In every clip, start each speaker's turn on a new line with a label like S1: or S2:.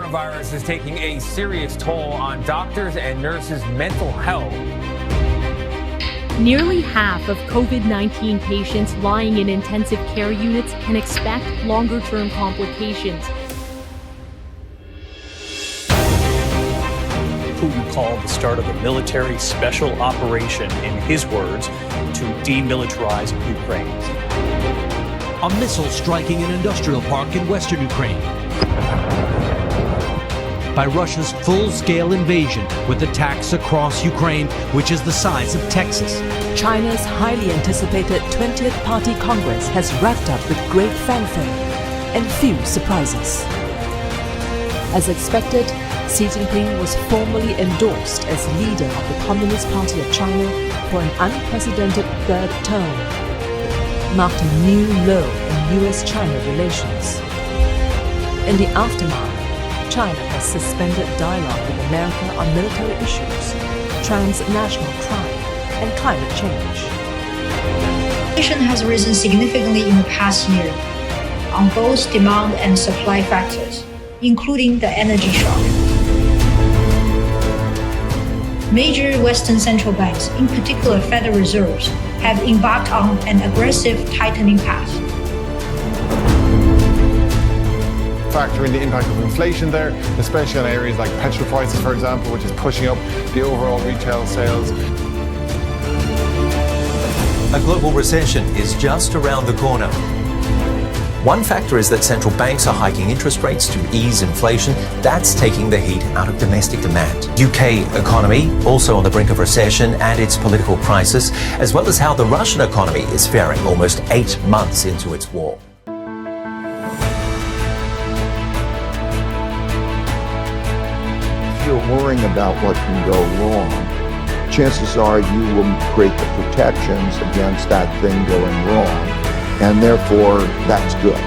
S1: coronavirus is taking a serious toll on doctors and nurses' mental health.
S2: Nearly half of COVID-19 patients lying in intensive care units can expect longer-term complications.
S3: Putin called the start of a military special operation, in his words, to demilitarize Ukraine.
S4: A missile striking an industrial park in western Ukraine. By Russia's full-scale invasion with attacks across Ukraine, which is the size of Texas.
S5: China's highly anticipated 20th Party Congress has wrapped up with great fanfare and few surprises. As expected, Xi Jinping was formally endorsed as leader of the Communist Party of China for an unprecedented third term, marked a new low in US-China relations. In the aftermath, China has suspended dialogue with America on military issues, transnational crime, and climate change.
S6: Inflation has risen significantly in the past year on both demand and supply factors, including the energy shock. Major Western central banks, in particular Federal Reserves, have embarked on an aggressive tightening path.
S7: Factoring the impact of inflation there, especially on areas like petrol prices, for example, which is pushing up the overall retail sales.
S8: A global recession is just around the corner. One factor is that central banks are hiking interest rates to ease inflation. That's taking the heat out of domestic demand. UK economy also on the brink of recession and its political crisis, as well as how the Russian economy is faring almost 8 months into its war.
S9: If you're worrying about what can go wrong, chances are you will create the protections against that thing going wrong, and therefore that's good.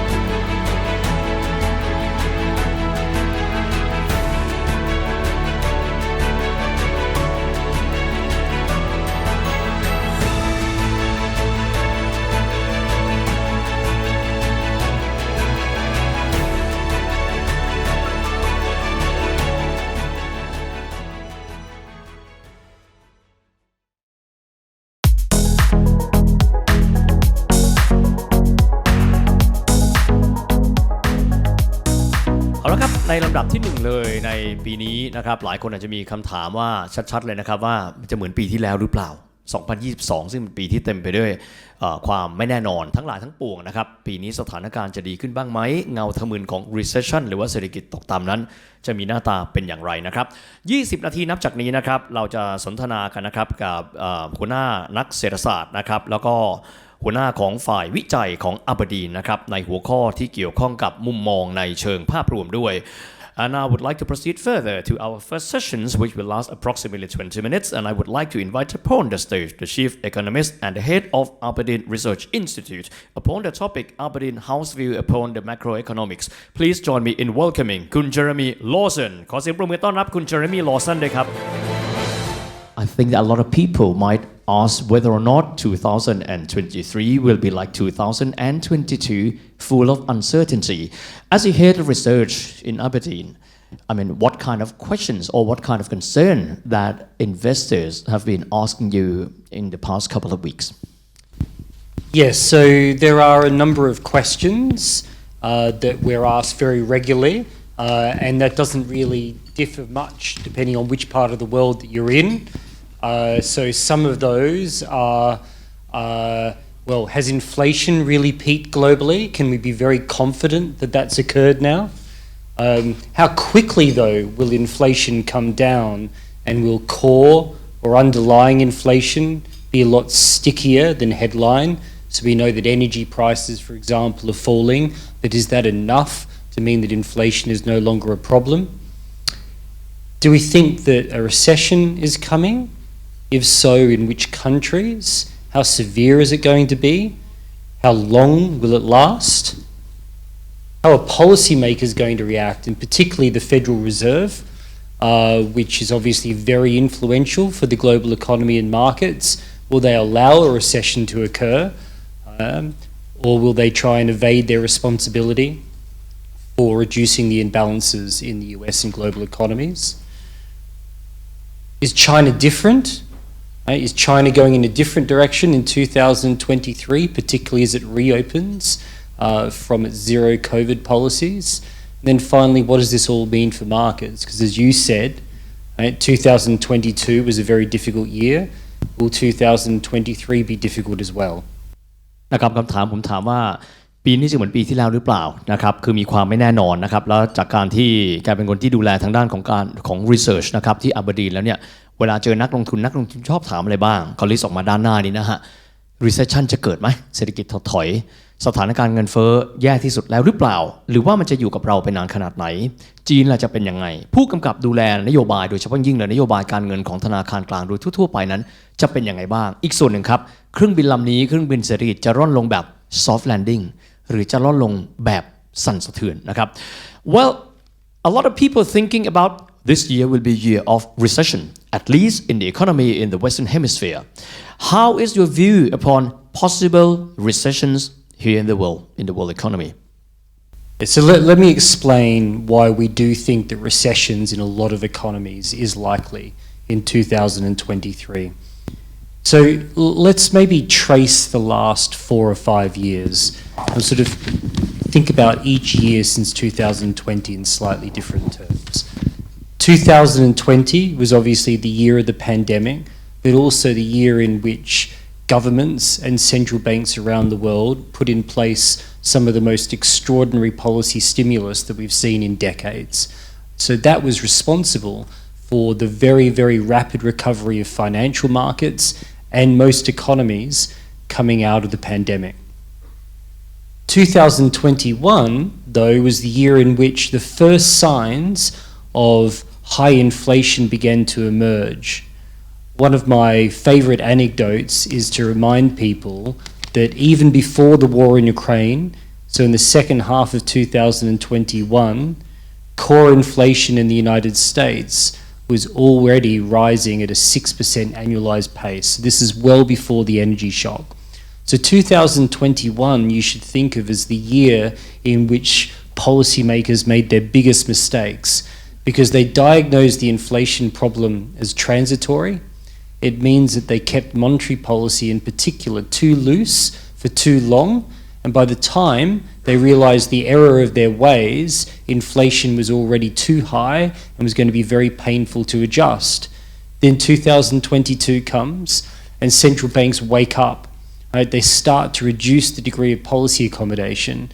S10: ในลำดับที่1เลยในปีนี้นะครับหลายคนอาจจะมีคำถามว่าชัดๆเลยนะครับว่าจะเหมือนปีที่แล้วหรือเปล่า2022ซึ่งเป็นปีที่เต็มไปด้วยความไม่แน่นอนทั้งหลายทั้งปวงนะครับปีนี้สถานการณ์จะดีขึ้นบ้างไหมเงาทะมึนของ recession หรือว่าเศรษฐกิจตกต่ำนั้นจะมีหน้าตาเป็นอย่างไรนะครับ20นาทีนับจากนี้นะครับเราจะสนทนากันนะครับกับหัวหน้านักเศรษฐศาสตร์นะครับแล้วก็หัวหน้าของฝ่ายวิจัยของabrdnนะครับในหัวข้อที่เกี่ยวข้องกับมุมมองในเชิงภาพรวมด้วยAnd I would like to proceed further to our first sessions, which will last approximately 20 minutes. And I would like to invite upon the stage the Chief Economist and the Head of abrdn Research Institute upon the topic abrdn House View upon the Macroeconomics. Please join me in welcoming คุณ Jeremy Lawson ขอเสียงปรบมือต้อนรับคุณ Jeremy Lawson ด้วยครับ
S11: I think that a lot of people might ask whether or not 2023 will be like 2022, full of uncertainty. As you head of research in abrdn, I mean, what kind of questions or what kind of concern that investors have been asking you in the past couple of weeks?
S12: Yes, so there are a number of questions that we're asked very regularly, and that doesn't really differ much depending on which part of the world that you're in. So some of those are, well, has inflation really peaked globally? Can we be very confident that that's occurred now? How quickly, though, will inflation come down, and will core or underlying inflation be a lot stickier than headline? So we know that energy prices, for example, are falling, but is that enough to mean that inflation is no longer a problem? Do we think that a recession is coming? If so, in which countries? How severe is it going to be? How long will it last? How are policymakers going to react, and particularly the Federal Reserve, which is obviously very influential for the global economy and markets? Will they allow a recession to occur, or will they try and evade their responsibility? for reducing the imbalances in the US and global economies. Is China different? Is China going in a different direction in 2023, particularly as it reopens from its zero COVID policies? And then finally, what does this all mean for markets? Because as you said, 2022 was a very difficult year. Will 2023 be difficult as well?
S10: นะครับคำถามผมถามว่าปีนี้จะเหมือนปีที่แล้วหรือเปล่านะครับคือมีความไม่แน่นอนนะครับแล้วจากการที่แกเป็นคนที่ดูแลทางด้านของ research นะครับที่อับเบอร์ดีนแล้วเนี่ยเวลาเจอนักลงทุนชอบถามอะไรบ้างเขาลิสต์ออกมาด้านหน้านี้นะฮะ recession จะเกิดไหมเศรษฐกิจถดถอยสถานการณ์เงินเฟ้อแย่ที่สุดแล้วหรือเปล่าหรือว่ามันจะอยู่กับเราไปนานขนาดไหนจีนล่ะจะเป็นยังไงผู้กำกับดูแลนโยบายโดยเฉพาะยิ่งเลยนโยบายการเงินของธนาคารกลางโดยทั่วๆไปนั้นจะเป็นยังไงบ้างอีกส่วนหนึ่งครับเครื่องบินลำนี้เครื่องบินเศรษฐกิจจะร่อนลงแบบ soft landing หรือจะร่อนลงแบบสั่นสะเทือนนะครับ well a lot of people thinking about this year will be a year of recession at least in the economy in the Western Hemisphere how is your view upon possible recessions here in the world economy
S12: So let me explain why we do think that recessions in a lot of economies is likely in 2023. So let's maybe trace the last 4 or 5 years and sort of think about each year since 2020 in slightly different terms. 2020 was obviously the year of the pandemic, but also the year in which governments and central banks around the world put in place some of the most extraordinary policy stimulus that we've seen in decades. So that was responsible for the very, very rapid recovery of financial markets and most economies coming out of the pandemic. 2021, though, was the year in which the first signs of high inflation began to emerge. One of my favourite anecdotes is to remind people that even before the war in Ukraine, so in the second half of 2021, core inflation in the United States was already rising at a 6% annualized pace. This is well before the energy shock. So 2021 you should think of as the year in which policymakers made their biggest mistakes because they diagnosed the inflation problem as transitory. It means that they kept monetary policy in particular too loose for too long, and by the time they realised the error of their ways, inflation was already too high and was going to be very painful to adjust. Then 2022 comes and central banks wake up. Right? They start to reduce the degree of policy accommodation.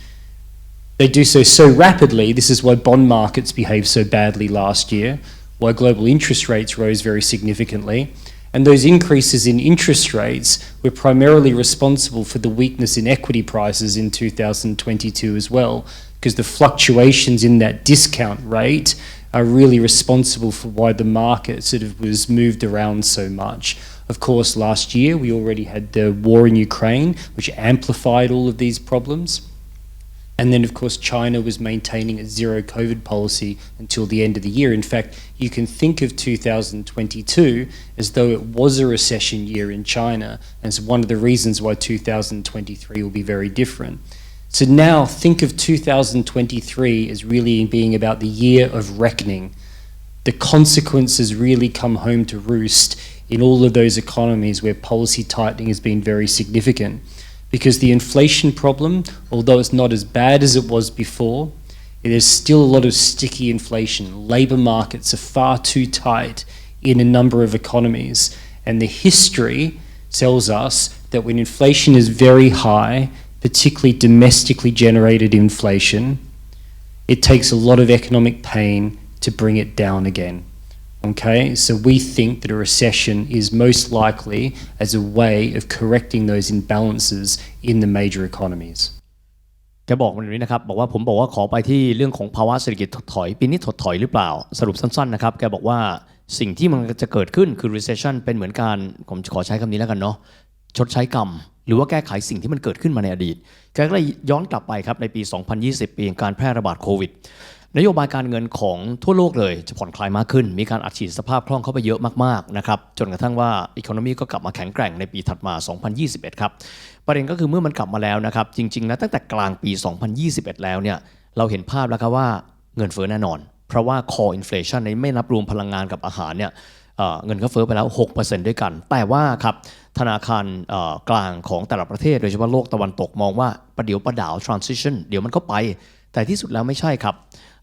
S12: They do so rapidly, this is why bond markets behaved so badly last year, why global interest rates rose very significantly. And those increases in interest rates were primarily responsible for the weakness in equity prices in 2022 as well, because the fluctuations in that discount rate are really responsible for why the market sort of was moved around so much. Of course, last year we already had the war in Ukraine, which amplified all of these problems. And then, of course, China was maintaining a zero COVID policy until the end of the year. In fact, you can think of 2022 as though it was a recession year in China, and it's one of the reasons why 2023 will be very different. So now think of 2023 as really being about the year of reckoning. The consequences really come home to roost in all of those economies where policy tightening has been very significant. Because the inflation problem, although it's not as bad as it was before, it is still a lot of sticky inflation. Labour markets are far too tight in a number of economies. And the history tells us that when inflation is very high, particularly domestically generated inflation, it takes a lot of economic pain to bring it down again. Okay, so we think that a recession is most likely as a way of correcting those imbalances in the major economies.
S10: แกบอกวันนี้นะครับบอกว่าผมบอกว่าขอไปที่เรื่องของภาวะเศรษฐกิจถดถอยปีนี้ถดถอยหรือเปล่าสรุปสั้นๆนะครับแกบอกว่าสิ่งที่มันจะเกิดขึ้นคือ recession เป็นเหมือนการผมขอใช้คำนี้แล้วกันเนาะชดใช้กรรมหรือว่าแก้ไขสิ่งที่มันเกิดขึ้นมาในอดีตแกก็เลยย้อนกลับไปครับในปี 2020 ปีแห่งการแพร่ระบาดโควิดนโยบายการเงินของทั่วโลกเลยจะผ่อนคลายมากขึ้นมีการอัดฉีดสภาพคล่องเข้าไปเยอะมากๆนะครับจนกระทั่งว่า economy ก็กลับมาแข็งแกร่งในปีถัดมา 2021 ครับประเด็นก็คือเมื่อมันกลับมาแล้วนะครับจริงๆแล้วตั้งแต่กลางปี 2021 แล้วเนี่ย เราเห็นภาพแล้วครับว่าเงินเฟ้อแน่นอนเพราะว่า core inflation ในไม่นับรวมพลังงานกับอาหารเนี่ยเงินก็เฟ้อไปแล้ว 6% ด้วยกันแต่ว่าครับธนาคารกลางของแต่ละประเทศโดยเฉพาะโลกตะวันตกมองว่าประเดี๋ยวประดาว transition เดี๋ยวมันก็ไปแต่ที่สุดแล้วไม่ใช่ครับ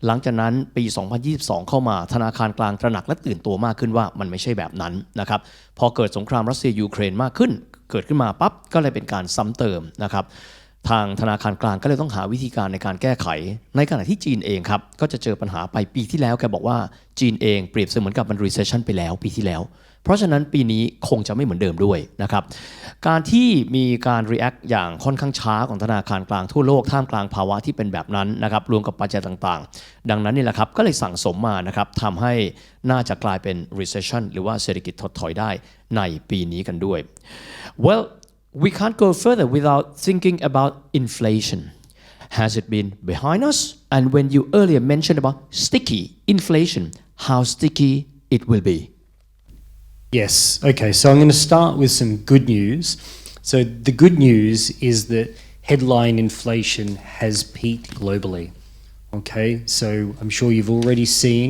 S10: หลังจากนั้นปี 2022 เข้ามาธนาคารกลางตระหนักและตื่นตัวมากขึ้นว่ามันไม่ใช่แบบนั้นนะครับพอเกิดสงครามรัสเซียยูเครนมากขึ้นเกิดขึ้นมาปั๊บก็เลยเป็นการซ้ำเติมนะครับทางธนาคารกลางก็เลยต้องหาวิธีการในการแก้ไขในขณะที่จีนเองครับก็จะเจอปัญหาไปปีที่แล้วแกบอกว่าจีนเองเปรียบเสมือนกับมัน recession ไปแล้วปีที่แล้วเพราะฉะนั้นปีนี้คงจะไม่เหมือนเดิมด้วยนะครับการที่มีการ react อย่างค่อนข้างช้าของธนาคารกลางทั่วโลกท่ามกลางภาวะที่เป็นแบบนั้นนะครับรวมกับปัจจัยต่างๆดังนั้นนี่แหละครับก็เลยสั่งสมมานะครับทำให้น่าจะกลายเป็น recession หรือว่าเศรษฐกิจถดถอยได้ในปีนี้กันด้วย well we can't go further without thinking about inflation. Has it been behind us? And when you earlier mentioned about sticky inflation, how sticky it will be?
S12: Yes. Okay. So I'm going to start with some good news. So the good news is that headline inflation has peaked globally. Okay. So I'm sure you've already seen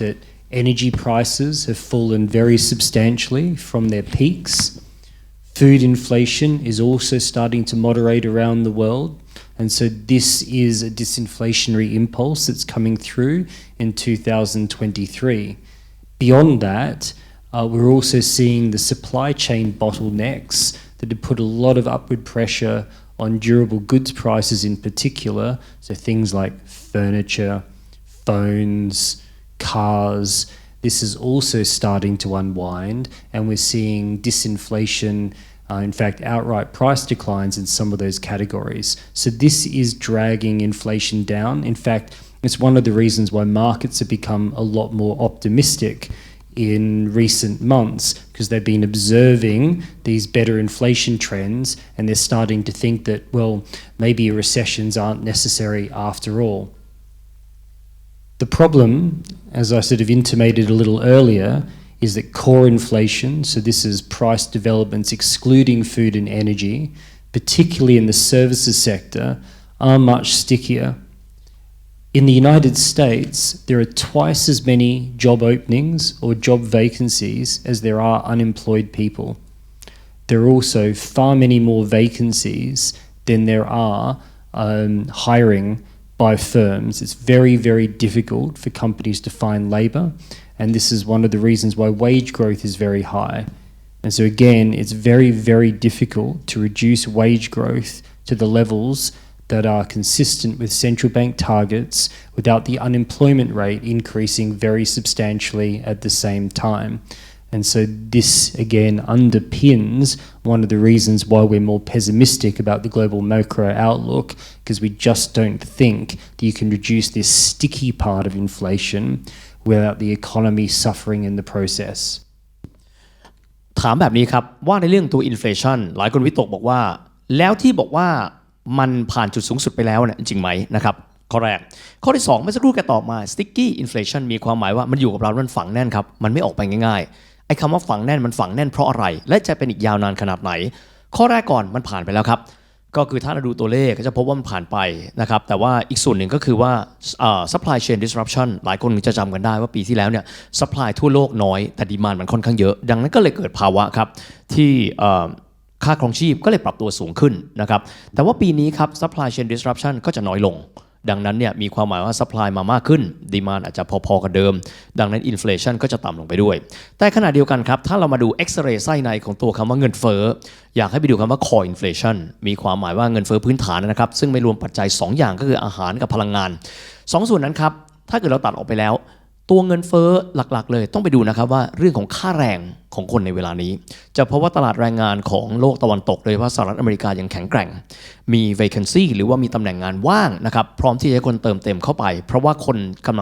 S12: that energy prices have fallen very substantially from their peaks.Food inflation is also starting to moderate around the world, and so this is a disinflationary impulse that's coming through in 2023. Beyond that, we're also seeing the supply chain bottlenecks that have put a lot of upward pressure on durable goods prices in particular, so things like furniture, phones, cars.This is also starting to unwind, and we're seeing disinflation, in fact, outright price declines in some of those categories. So this is dragging inflation down. In fact, it's one of the reasons why markets have become a lot more optimistic in recent months, because they've been observing these better inflation trends, and they're starting to think that, well, maybe recessions aren't necessary after all.The problem, as I sort of intimated a little earlier, is that core inflation, so this is price developments excluding food and energy, particularly in the services sector, are much stickier. In the United States, there are twice as many job openings or job vacancies as there are unemployed people. There are also far many more vacancies than there are hiring.by firms. It's very, very difficult for companies to find labour, and this is one of the reasons why wage growth is very high. And so again, it's very, very difficult to reduce wage growth to the levels that are consistent with central bank targets without the unemployment rate increasing very substantially at the same time.And so this again underpins one of the reasons why we're more pessimistic about the global macro outlook, because we just don't think that you can reduce this sticky part of inflation without the economy suffering in the process.
S10: ถามแบบนี้ครับว่าในเรื่องตัว inflation หลายคนวิตกบอกว่าแล้วที่บอกว่ามันผ่านจุดสูงสุดไปแล้วเนี่ยจริงไหมนะครับข้อแรกข้อที่2เมื่อสักครู่แกตอบมา sticky inflation มีความหมายว่ามันอยู่กับเรามันฝังแน่นครับมันไม่ออกไปง่ายๆไอ้คำว่าฝังแน่นมันฝังแน่นเพราะอะไรและจะเป็นอีกยาวนานขนาดไหนข้อแรกก่อนมันผ่านไปแล้วครับก็คือถ้าเราดูตัวเลขก็จะพบว่ามันผ่านไปนะครับแต่ว่าอีกส่วนหนึ่งก็คือว่าsupply chain disruption หลายคนจะจำกันได้ว่าปีที่แล้วเนี่ย supply ทั่วโลกน้อยแต่ demand มันค่อนข้างเยอะดังนั้นก็เลยเกิดภาวะครับที่ค่าครองชีพก็เลยปรับตัวสูงขึ้นนะครับแต่ว่าปีนี้ครับ supply chain disruption ก็จะน้อยลงดังนั้นเนี่ยมีความหมายว่า supply มามากขึ้น demand อาจจะพอๆกับเดิมดังนั้น inflation ก็จะต่ำลงไปด้วยแต่ขณะเดียวกันครับถ้าเรามาดู X-ray ไส้ในของตัวคำว่าเงินเฟ้ออยากให้ไปดูคำว่า core inflation มีความหมายว่าเงินเฟ้อพื้นฐานนะครับซึ่งไม่รวมปัจจัย2อย่างก็คืออาหารกับพลังงาน2ส่วนนั้นครับถ้าเกิดเราตัดออกไปแล้วตัวเงินเฟ้อหลักๆเลยต้องไปดูนะครับว่าเรื่องของค่าแรงของคนในเวลานี้จะเพราะว่าตลาดแรงงานของโลกตะวันตกโดยเฉพาะสหรัฐอเมริกายังแข็งแกร่งมี vacancy หรือว่ามีตำแหน่งงานว่างนะครับพร้อมที่จะให้คนเติมเต็มเข้าไปเพราะว่าคนกำ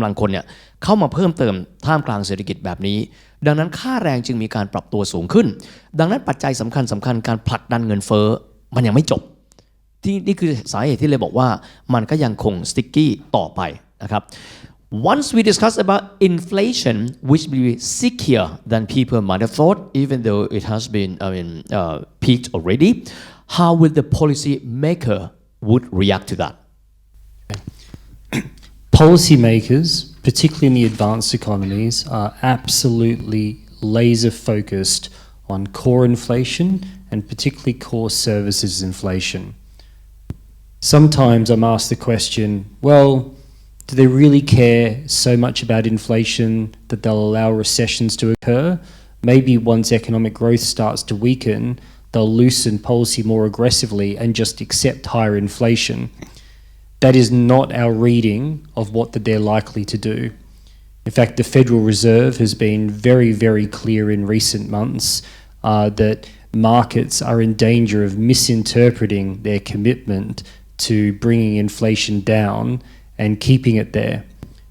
S10: ลังคนเนี่ยเข้ามาเพิ่มเติมท่ามกลางเศรษฐกิจแบบนี้ดังนั้นค่าแรงจึงมีการปรับตัวสูงขึ้นดังนั้นปัจจัยสำคัญการผลักดันเงินเฟ้อมันยังไม่จบนี่คือสาเหตุที่เลยบอกว่ามันก็ยังคง sticky ต่อไปนะครับOnce we discuss about inflation, which will be stickier than people might have thought, even though it has been peaked already, how will the policy maker would react to that?
S12: Policymakers, particularly in the advanced economies, are absolutely laser focused on core inflation and particularly core services inflation. Sometimes I'm asked the question, well, do they really care so much about inflation that they'll allow recessions to occur? Maybe once economic growth starts to weaken, they'll loosen policy more aggressively and just accept higher inflation. That is not our reading of what they're likely to do. In fact, the Federal Reserve has been very, very clear in recent months that markets are in danger of misinterpreting their commitment to bringing inflation down and keeping it there.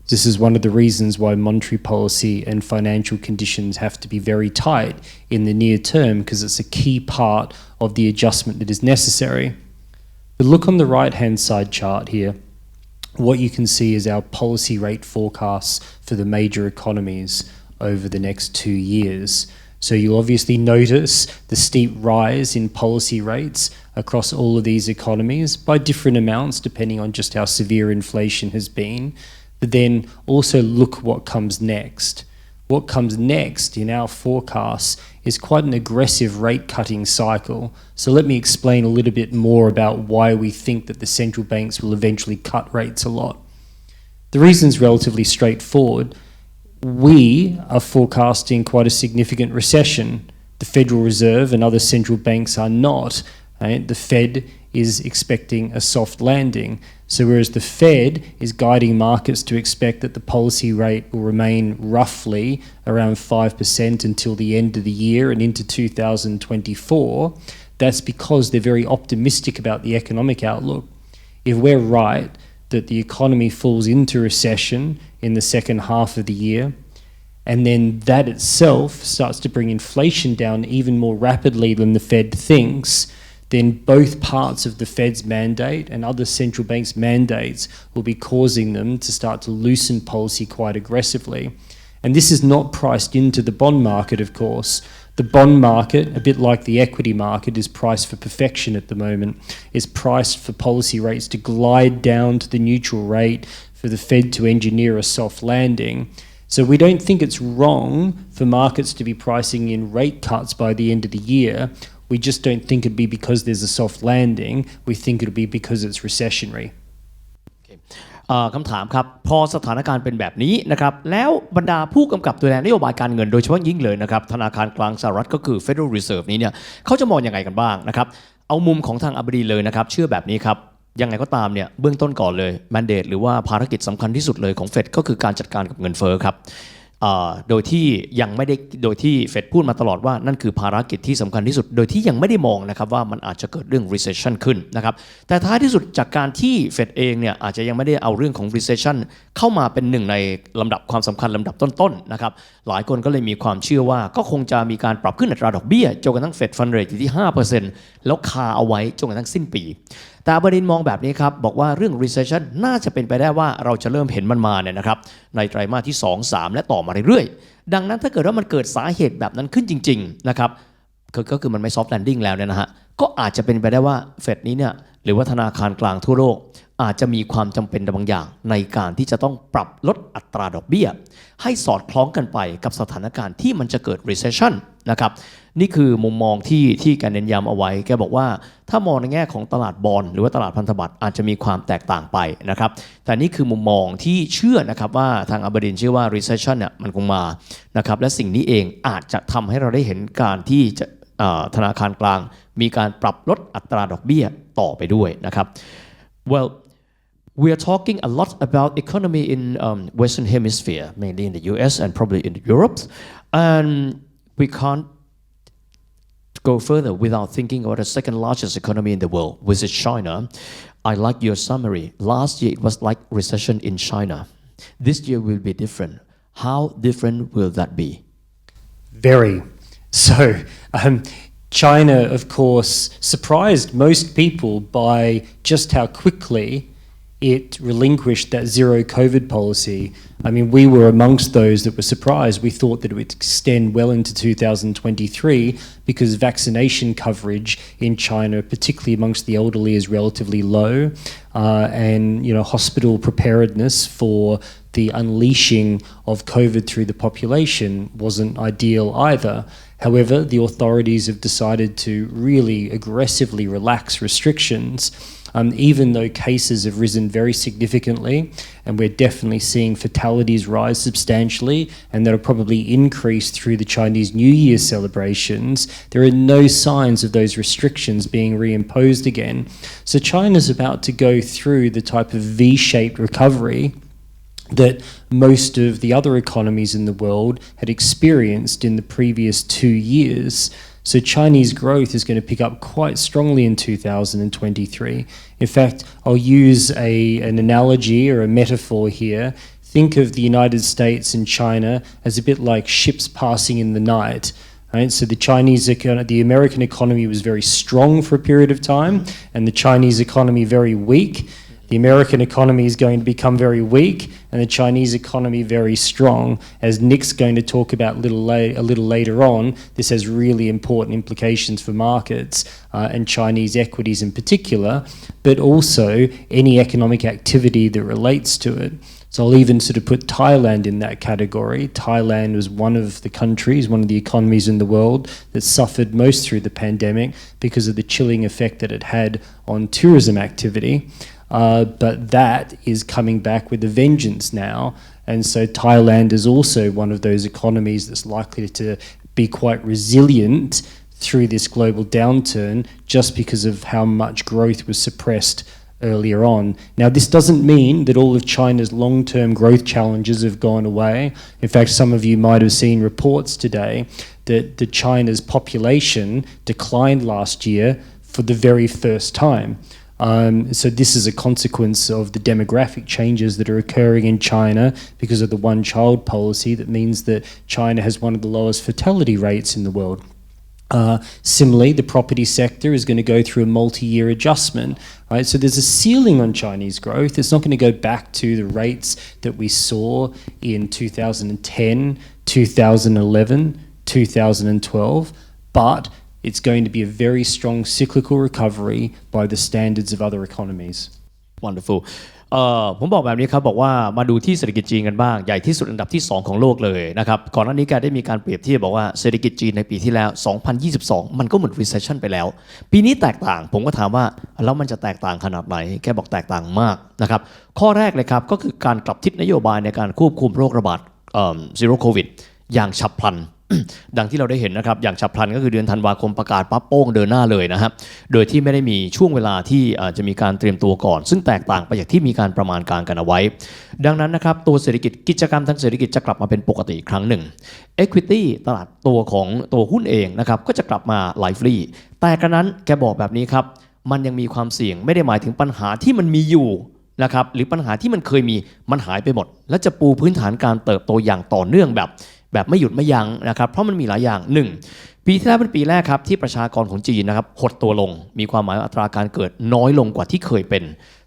S12: This is one of the reasons why monetary policy and financial conditions have to be very tight in the near term, because it's a key part of the adjustment that is necessary. But look on the right-hand side chart here. What you can see is our policy rate forecasts for the major economies over the next 2 years. So you'll obviously notice the steep rise in policy rates across all of these economies by different amounts depending on just how severe inflation has been. But then also look what comes next. What comes next in our forecasts is quite an aggressive rate cutting cycle. So let me explain a little bit more about why we think that the central banks will eventually cut rates a lot. The reason is relatively straightforward. We are forecasting quite a significant recession. The Federal Reserve and other central banks are not. Right? The Fed is expecting a soft landing. So whereas the Fed is guiding markets to expect that the policy rate will remain roughly around 5% until the end of the year and into 2024, that's because they're very optimistic about the economic outlook. If we're right that the economy falls into recession in the second half of the year, and then that itself starts to bring inflation down even more rapidly than the Fed thinks, then both parts of the Fed's mandate and other central banks' mandates will be causing them to start to loosen policy quite aggressively. And this is not priced into the bond market, of course. The bond market, a bit like the equity market, is priced for perfection at the moment. It's priced for policy rates to glide down to the neutral rate, for the Fed to engineer a soft landing. So we don't think it's wrong for markets to be pricing in rate cuts by the end of the year. We just don't think it'd be because there's a soft landing. We think it'll be because it's recessionary.
S10: คำถามครับพอสถานการณ์เป็นแบบนี้นะครับแล้วบรรดาผู้กำกับดูแลนโยบายการเงินโดยเฉพาะยิ่งเลยนะครับธนาคารกลางสหรัฐก็คือ Federal Reserve นี้เนี่ยเขาจะมองยังไงกันบ้างนะครับเอามุมของทางอับดีเลยนะครับเชื่อแบบนี้ครับยังไงก็ตามเนี่ยเบื้องต้นก่อนเลย mandate หรือว่าภารกิจสำคัญที่สุดเลยของ Fed ก็คือการจัดการกับเงินเฟ้อครับโดยที่ยังไม่ได้โดยที่เฟดพูดมาตลอดว่านั่นคือภารกิจที่สำคัญที่สุดโดยที่ยังไม่ได้มองนะครับว่ามันอาจจะเกิดเรื่อง recession ขึ้นนะครับแต่ท้ายที่สุดจากการที่เฟดเองเนี่ยอาจจะยังไม่ได้เอาเรื่องของ recession เข้ามาเป็นหนึ่งในลำดับความสำคัญลำดับต้นๆนะครับหลายคนก็เลยมีความเชื่อว่าก็คงจะมีการปรับขึ้นอัตราดอกเบี้ยจนกระทั่งเฟดฟันเรทอยู่ที่ 5% แล้วคาเอาไว้จนกระทั่งสิ้นปีแต่อับดินมองแบบนี้ครับบอกว่าเรื่อง recession น่าจะเป็นไปได้ว่าเราจะเริ่มเห็นมันมาเนี่ยนะครับในไตรมาสที่ 2-3 และต่อมาเรื่อยๆดังนั้นถ้าเกิดว่ามันเกิดสาเหตุแบบนั้นขึ้นจริงๆนะครับก็คือมันไม่ soft landing แล้วเนี่ยนะฮะก็อาจจะเป็นไปได้ว่าเฟดนี้เนี่ยหรือว่าธนาคารกลางทั่วโลกอาจจะมีความจำเป็นบางอย่างในการที่จะต้องปรับลดอัตราดอกเบี้ยให้สอดคล้องกันไปกับสถานการณ์ที่มันจะเกิด recession นะครับนี่คือมุมมองที่แกเน้นย้ำเอาไว้แกบอกว่าถ้ามองในแง่ของตลาดบอนด์หรือว่าตลาดพันธบัตรอาจจะมีความแตกต่างไปนะครับแต่นี่คือมุมมองที่เชื่อนะครับว่าทางอับดินเชื่อว่า recession เนี่ยมันคงมานะครับและสิ่งนี้เองอาจจะทำให้เราได้เห็นการที่จะธนาคารกลางมีการปรับลดอัตราดอกเบี้ยต่อไปด้วยนะครับ Well we are talking a lot about economy in Western Hemisphere mainly in the US and probably in Europe and we can't go further without thinking about the second largest economy in the world, which is China. I like your summary. Last year it was like recession in China. This year will be different. How different will that be?
S12: Very. So China, of course, surprised most people by just how quickly it relinquished that zero COVID policy. I mean, we were amongst those that were surprised. We thought that it would extend well into 2023 because vaccination coverage in China, particularly amongst the elderly, is relatively low, and hospital preparedness for the unleashing of COVID through the population wasn't ideal either. However, the authorities have decided to really aggressively relax restrictions, even though cases have risen very significantly, and we're definitely seeing fatalities rise substantially, and that'll probably increase through the Chinese New Year celebrations. There are no signs of those restrictions being reimposed again. So China's about to go through the type of V-shaped recovery that most of the other economies in the world had experienced in the previous 2 years. So Chinese growth is going to pick up quite strongly in 2023. In fact, I'll use an analogy or a metaphor here. Think of the United States and China as a bit like ships passing in the night. Right? So the American economy was very strong for a period of time, and the Chinese economy very weak. The American economy is going to become very weak, and the Chinese economy very strong. As Nick's going to talk about a little later on, this has really important implications for markets and Chinese equities in particular, but also any economic activity that relates to it. So I'll even sort of put Thailand in that category. Thailand was one of the countries, one of the economies in the world that suffered most through the pandemic because of the chilling effect that it had on tourism activity. But that is coming back with a vengeance now. And so Thailand is also one of those economies that's likely to be quite resilient through this global downturn just because of how much growth was suppressed earlier on. Now, this doesn't mean that all of China's long-term growth challenges have gone away. In fact, some of you might have seen reports today that China's population declined last year for the very first time. So this is a consequence of the demographic changes that are occurring in China because of the one-child policy that means that China has one of the lowest fertility rates in the world. Similarly, the property sector is going to go through a multi-year adjustment, right? So there's a ceiling on Chinese growth. It's not going to go back to the rates that we saw in 2010, 2011, 2012, but it's going to be a very strong cyclical recovery by the standards of other economies.
S10: Wonderful. ผมบอกแบบนี้ครับบอกว่ามาดูที่เศรษฐกิจจีนกันบ้างใหญ่ที่สุดอันดับที่2ของโลกเลยนะครับก่อนหน้านี้แกได้มีการเปรียบเทียบบอกว่าเศรษฐกิจจีนในปีที่แล้ว2022มันก็เหมือน recession ไปแล้วปีนี้แตกต่างผมก็ถามว่าแล้วมันจะแตกต่างขนาดไหนแกบอกแตกต่างมากนะครับข้อแรกเลยครับก็คือการกลับทิศนโยบายในการควบคุมโรคระบาดzero covid อย่างฉับพลันดังที่เราได้เห็นนะครับอย่างฉับพลันก็คือเดือนธันวาคมประกาศปั๊บโป้งเดินหน้าเลยนะครับโดยที่ไม่ได้มีช่วงเวลาที่จะมีการเตรียมตัวก่อนซึ่งแตกต่างไปจากที่มีการประมาณการกันเอาไว้ดังนั้นนะครับตัวเศรษฐกิจกิจกรรมทางเศรษฐกิจจะกลับมาเป็นปกติอีกครั้งหนึ่ง Equity ตลาดตัวของตัวหุ้นเองนะครับก็จะกลับมา lively แต่กระนั้นแกบอกแบบนี้ครับมันยังมีความเสี่ยงไม่ได้หมายถึงปัญหาที่มันมีอยู่นะครับหรือปัญหาที่มันเคยมีมันหายไปหมดและจะปูพื้นฐานการเติบโตอย่างต่อเนื่องแบบไม่หยุดไม่ยั้งนะครับเพราะมันมีหลายอย่าง1ปีที่แล้วเป็นปีแรกครับที่ประชากรของจีนนะครับหดตัวลงมีความหมายว่าอัตราการเกิดน้อยลงกว่าที่เคยเป็น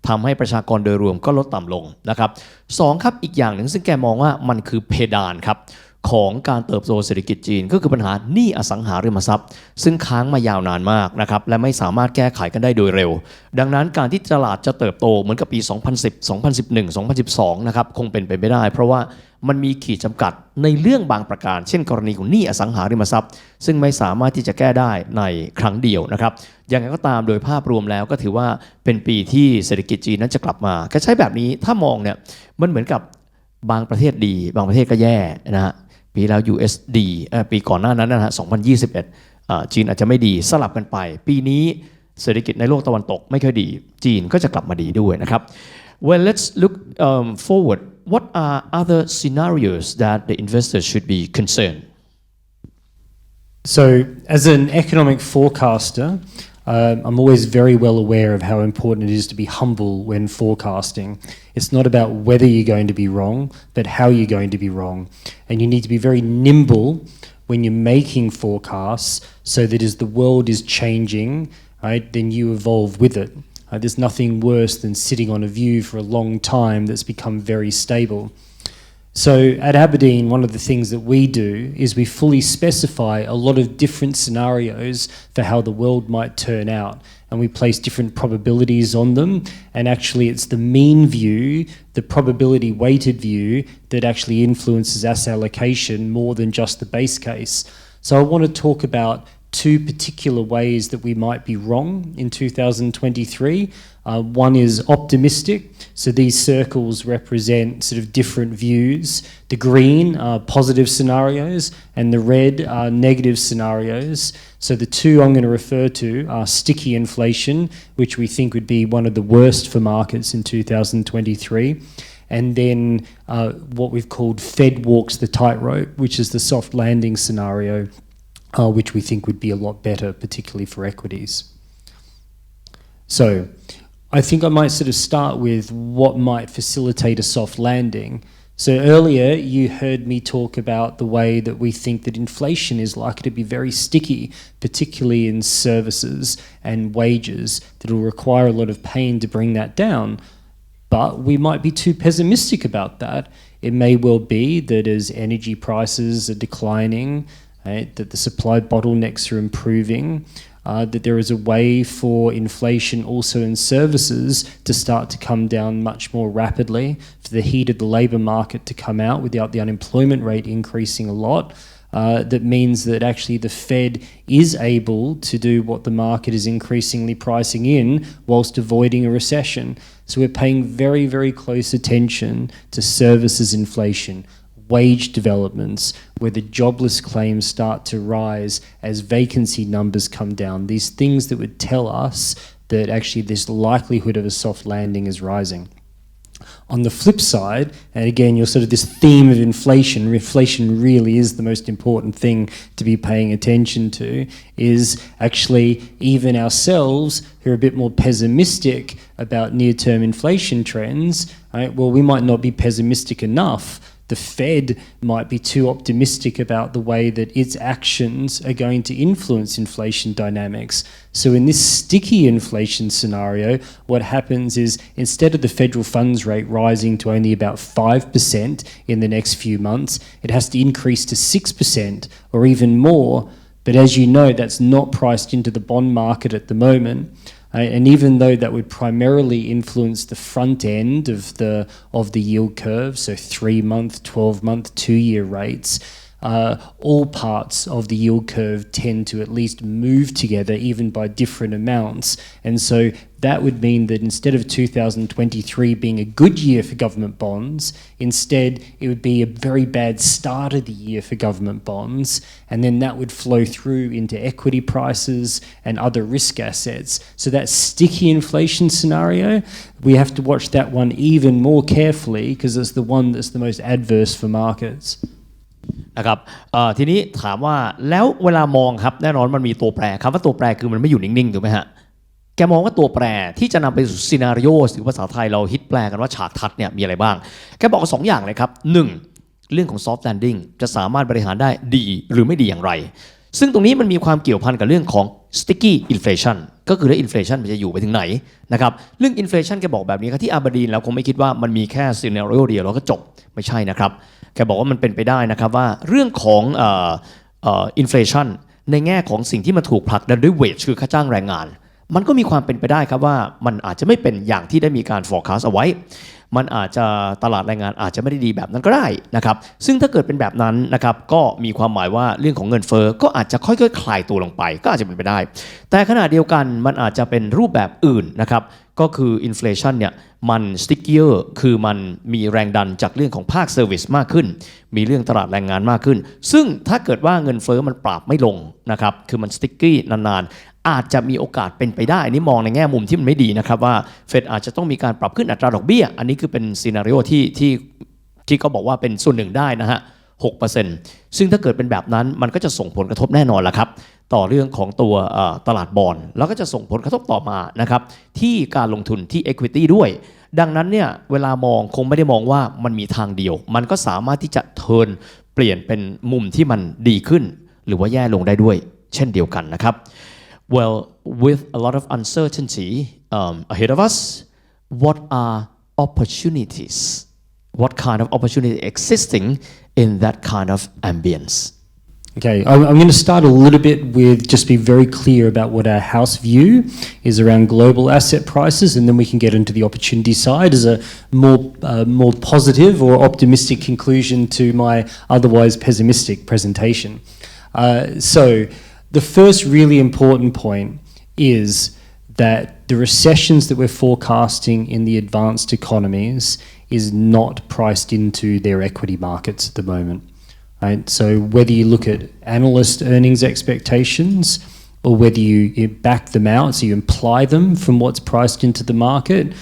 S10: ทำให้ประชากรโดยรวมก็ลดต่ำลงนะครับ2ครับอีกอย่างหนึ่งซึ่งแกมองว่ามันคือเพดานครับของการเติบโตเศรษฐกิจจีนก็คือปัญหาหนี้อสังหาริมทรัพย์ซึ่งค้างมายาวนานมากนะครับและไม่สามารถแก้ไขกันได้โดยเร็วดังนั้นการที่ตลาดจะเติบโตเหมือนกับปี2010 2011 2012นะครับคงเป็นไปไม่ได้เพราะว่ามันมีขีดจำกัดในเรื่องบางประการเช่นกรณีของหนี้อสังหาริมทรัพย์ซึ่งไม่สามารถที่จะแก้ได้ในครั้งเดียวนะครับอย่างไรก็ตามโดยภาพรวมแล้วก็ถือว่าเป็นปีที่เศรษฐกิจจีนนั้นจะกลับมาก็ใช้แบบนี้ถ้ามองเนี่ยมันเหมือนกับบางประเทศดีบางประเทศก็แย่นะฮะปีแล้ว USD ปีก่อนหน้านั้นนะฮะ2021จีนอาจจะไม่ดีสลับกันไปปีนี้เศรษฐกิจในโลกตะวันตกไม่ค่อยดีจีนก็จะกลับมาดีด้วยนะครับ Well let's look forward what are other scenarios that the investors should be concerned
S12: So as an economic forecaster I'm always very well aware of how important it is to be humble when forecasting. It's not about whether you're going to be wrong, but how you're going to be wrong. And you need to be very nimble when you're making forecasts so that as the world is changing, right, then you evolve with it. There's nothing worse than sitting on a view for a long time that's become very stable. So at Aberdeen, one of the things that we do is we fully specify a lot of different scenarios for how the world might turn out, and we place different probabilities on them, and actually it's the mean view, the probability weighted view, that actually influences asset allocation more than just the base case. So I want to talk about two particular ways that we might be wrong in 2023. One is optimistic. So these circles represent sort of different views. The green are positive scenarios and the red are negative scenarios. So the two I'm going to refer to are sticky inflation, which we think would be one of the worst for markets in 2023. And then what we've called Fed walks the tightrope, which is the soft landing scenario, which we think would be a lot better, particularly for equities. So I think I might sort of start with what might facilitate a soft landing. So earlier you heard me talk about the way that we think that inflation is likely to be very sticky, particularly in services and wages, that will require a lot of pain to bring that down. But we might be too pessimistic about that. It may well be that as energy prices are declining, right, that the supply bottlenecks are improving, that there is a way for inflation also in services to start to come down much more rapidly, for the heat of the labour market to come out without the unemployment rate increasing a lot. That means that actually the Fed is able to do what the market is increasingly pricing in whilst avoiding a recession. So we're paying very, very close attention to services inflation, wage developments, where the jobless claims start to rise as vacancy numbers come down. These things that would tell us that actually this likelihood of a soft landing is rising. On the flip side, and again, you're sort of this theme of inflation really is the most important thing to be paying attention to, is actually even ourselves who are a bit more pessimistic about near-term inflation trends, right? Well, we might not be pessimistic enough. The Fed might be too optimistic about the way that its actions are going to influence inflation dynamics. So in this sticky inflation scenario, what happens is instead of the federal funds rate rising to only about 5% in the next few months, it has to increase to 6% or even more. But as you know, that's not priced into the bond market at the moment. And even though that would primarily influence the front end of the yield curve, so 3-month, 12-month, 2-year rates, all parts of the yield curve tend to at least move together, even by different amounts. And so that would mean that instead of 2023 being a good year for government bonds, instead it would be a very bad start of the year for government bonds, and then that would flow through into equity prices and other risk assets. So that sticky inflation scenario, we have to watch that one even more carefully because it's the one that's the most adverse for markets.
S10: นะครับทีนี้ถามว่าแล้วเวลามองครับแน่นอนมันมีตัวแปรครับว่าตัวแปรคือมันไม่อยู่นิ่งๆถูกไหมฮะแกมองว่าตัวแปรที่จะนำไปสู่ซีนาริโอหรือภาษาไทยเราฮิตแปลกันว่าฉากทัศน์เนี่ยมีอะไรบ้างแกบอก2อย่างเลยครับ1เรื่องของ soft landing จะสามารถบริหารได้ดีหรือไม่ดีอย่างไรซึ่งตรงนี้มันมีความเกี่ยวพันกับเรื่องของ sticky inflation ก็คือถ้า inflation มันจะอยู่ไปถึงไหนนะครับเรื่อง inflation แกบอกแบบนี้ครับที่abrdnเราคงไม่คิดว่ามันมีแค่ซีนาริโอเดียวแล้วก็จบไม่ใช่นะครับแกบอกว่ามันเป็นไปได้นะครับว่าเรื่องของinflation ในแง่ของสิ่งที่มันถูกผลักดันด้วย wage คือค่าจ้างแรงงานมันก็มีความเป็นไปได้ครับว่ามันอาจจะไม่เป็นอย่างที่ได้มีการ forecast เอาไว้มันอาจจะตลาดแรงงานอาจจะไม่ได้ดีแบบนั้นก็ได้นะครับซึ่งถ้าเกิดเป็นแบบนั้นนะครับก็มีความหมายว่าเรื่องของเงินเฟ้อก็อาจจะค่อยๆคลายตัวลงไปก็อาจจะเป็นไปได้แต่ขณะเดียวกันมันอาจจะเป็นรูปแบบอื่นนะครับก็คือ inflation เนี่ยมัน stickier คือมันมีแรงดันจากเรื่องของภาค service มากขึ้นมีเรื่องตลาดแรงงานมากขึ้นซึ่งถ้าเกิดว่าเงินเฟ้อมันปรับไม่ลงนะครับคือมัน sticky นานๆอาจจะมีโอกาสเป็นไปได้อันนี้มองในแง่มุมที่มันไม่ดีนะครับว่าเฟดอาจจะต้องมีการปรับขึ้นอัตราดอกเบี้ยอันนี้คือเป็นซีนาริโอที่เขาบอกว่าเป็นส่วนหนึ่งได้นะฮะ 6% ซึ่งถ้าเกิดเป็นแบบนั้นมันก็จะส่งผลกระทบแน่นอนละครับต่อเรื่องของตัวตลาดบอนด์แล้วก็จะส่งผลกระทบต่อมานะครับที่การลงทุนที่ equity ด้วยดังนั้นเนี่ยเวลามองคงไม่ได้มองว่ามันมีทางเดียวมันก็สามารถที่จะเทิร์นเปลี่ยนเป็นมุมที่มันดีขึ้นหรือว่าแย่ลงได้ด้วยเช่นเดียวกันนะครับ
S11: Well, with a lot of uncertainty ahead of us, what are opportunities? What kind of opportunity existing in that kind of ambience?
S12: Okay, I'm going to start a little bit with just be very clear about what our house view is around global asset prices, and then we can get into the opportunity side as a more positive or optimistic conclusion to my otherwise pessimistic presentation. So the first really important point is that the recessions that we're forecasting in the advanced economies is not priced into their equity markets at the moment. Right? So whether you look at analyst earnings expectations or whether you back them out, so you imply them from what's priced into the market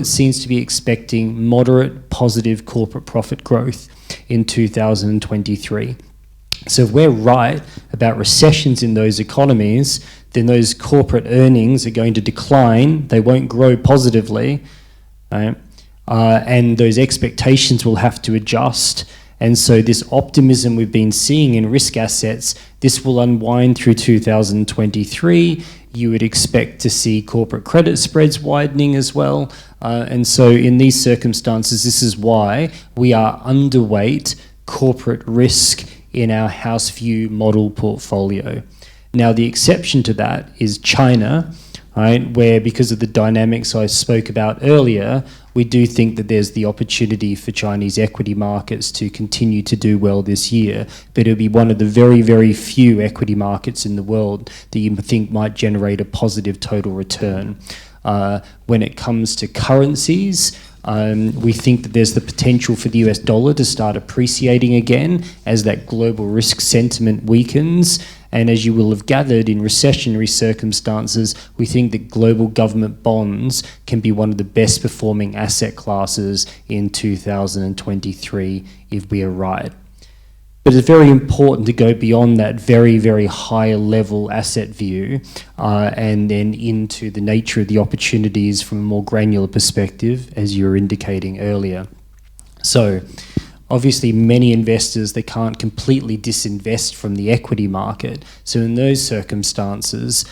S12: seems to be expecting moderate positive corporate profit growth in 2023. So if we're right about recessions in those economies, then those corporate earnings are going to decline, they won't grow positively, right? And those expectations will have to adjust. And so this optimism we've been seeing in risk assets, this will unwind through 2023. You would expect to see corporate credit spreads widening as well. And so in these circumstances, this is why we are underweight corporate risk in our house view model portfolio. Now, the exception to that is China, right, where because of the dynamics I spoke about earlier, we do think that there's the opportunity for Chinese equity markets to continue to do well this year, but it'll be one of the very, very few equity markets in the world that you think might generate a positive total return. When it comes to currencies, we think that there's the potential for the US dollar to start appreciating again as that global risk sentiment weakens. And as you will have gathered, in recessionary circumstances, we think that global government bonds can be one of the best performing asset classes in 2023 if we are right. But it's very important to go beyond that very, very high level asset view and then into the nature of the opportunities from a more granular perspective, as you were indicating earlier. So obviously many investors, they can't completely disinvest from the equity market. So in those circumstances,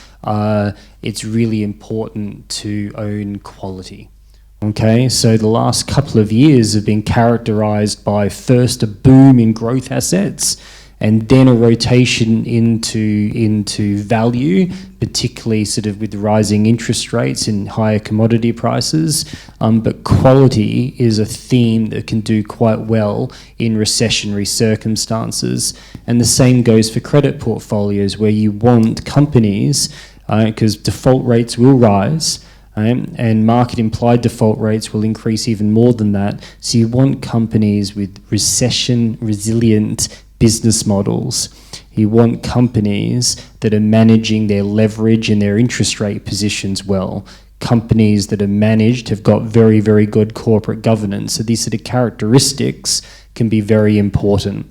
S12: it's really important to own quality. Okay, so the last couple of years have been characterized by first a boom in growth assets and then a rotation into value, particularly sort of with rising interest rates and higher commodity prices. But quality is a theme that can do quite well in recessionary circumstances. And the same goes for credit portfolios, where you want companies, because default rates will rise, and market implied default rates will increase even more than that. So you want companies with recession resilient business models. You want companies that are managing their leverage and their interest rate positions well. Companies that are managed have got very, very good corporate governance. So these sort of characteristics can be very important.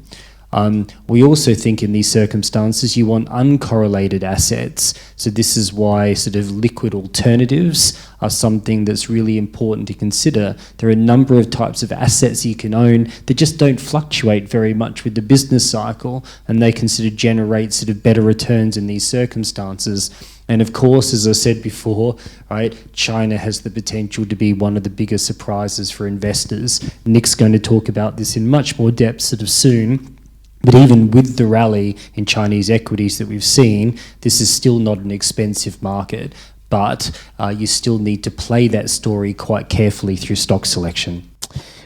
S12: We also think in these circumstances you want uncorrelated assets. So this is why sort of liquid alternatives are something that's really important to consider. There are a number of types of assets you can own that just don't fluctuate very much with the business cycle, and they can sort of generate sort of better returns in these circumstances. And of course, as I said before, right, China has the potential to be one of the biggest surprises for investors. Nick's going to talk about this in much more depth sort of soon. But even with the rally in Chinese equities that we've seen, this is still not an expensive market, but you still need to play that story quite carefully through stock selection.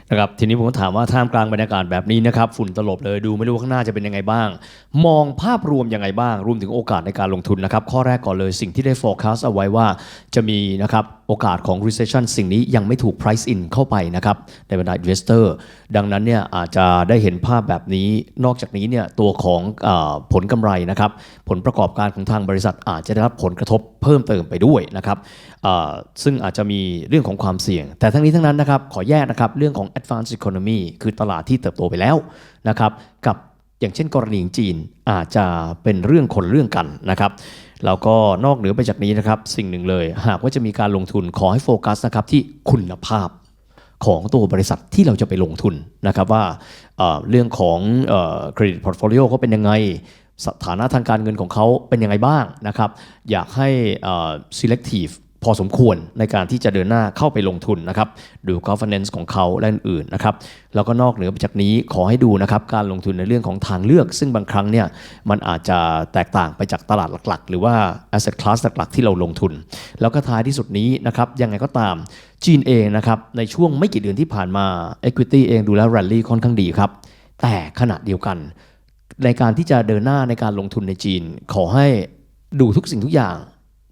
S11: นะครับทีนี้ผมถามว่าท่ามกลางบรรยากาศแบบนี้นะครับฝุ่นตลบเลยดูไม่รู้ข้างหน้าจะเป็นยังไงบ้างมองภาพรวมยังไงบ้างรวมถึงโอกาสในการลงทุนนะครับข้อแรกก่อนเลยสิ่งที่ได้ forecast เอาไว้ว่าจะมีนะครับโอกาสของ recession สิ่งนี้ยังไม่ถูก price in เข้าไปนะครับในบรรดา investor ดังนั้นเนี่ยอาจจะได้เห็นภาพแบบนี้นอกจากนี้เนี่ยตัวของผลกำไรนะครับผลประกอบการของทางบริษัทอาจจะได้รับผลกระทบเพิ่มเติมไปด้วยนะครับซึ่งอาจจะมีเรื่องของความเสี่ยงแต่ทั้งนี้ทั้งนั้นนะครับขอแยกนะครับเรื่องของ advanced economy คือตลาดที่เติบโตไปแล้วนะครับกับอย่างเช่นกรณีจีนอาจจะเป็นเรื่องคนเรื่องกันนะครับแล้วก็นอกเหนือไปจากนี้นะครับสิ่งหนึ่งเลยหากว่าจะมีการลงทุนขอให้โฟกัสนะครับที่คุณภาพของตัวบริษัทที่เราจะไปลงทุนนะครับว่าเรื่องของเครดิตพอร์ตโฟลิโอเขาเป็นยังไง
S10: สถานะทางการเงินของเขาเป็นยังไงบ้างนะครับอยากให้ selective พอสมควรในการที่จะเดินหน้าเข้าไปลงทุนนะครับดู governance ของเขาและอื่นๆนะครับแล้วก็นอกเหนือไปจากนี้ขอให้ดูนะครับการลงทุนในเรื่องของทางเลือกซึ่งบางครั้งเนี่ยมันอาจจะแตกต่างไปจากตลาดหลักๆหรือว่า asset class หลักๆที่เราลงทุนแล้วก็ท้ายที่สุดนี้นะครับยังไงก็ตามจีนเองนะครับในช่วงไม่กี่เดือนที่ผ่านมา equity เองดูแล้ว rally ค่อนข้างดีครับแต่ขณะเดียวกันในการที่จะเดินหน้าในการลงทุนในจีนขอให้ดูทุกสิ่งทุกอย่าง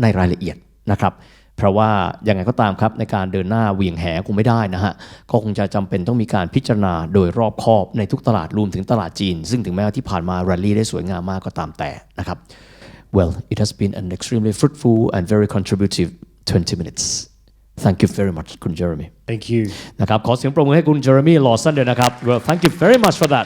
S10: ในรายละเอียดนะครับเพราะว่ายังไงก็ตามครับในการเดินหน้าเหวี่ยงแหคงไม่ได้นะฮะก็คงจะจำเป็นต้องมีการพิจารณาโดยรอบคอบในทุกตลาดรวมถึงตลาดจีนซึ่งถึงแม้ว่าที่ผ่านมาแรลลี่ได้สวยงามมากก็ตามแต่นะครับ Well it has been an extremely fruitful and very contributive 20 minutes Thank you very much คุณ Jeremy
S12: Thank you
S10: นะครับขอเสียงปรบมือให้คุณ Jeremy Lawson ด้วยนะครับ Well thank you very much for that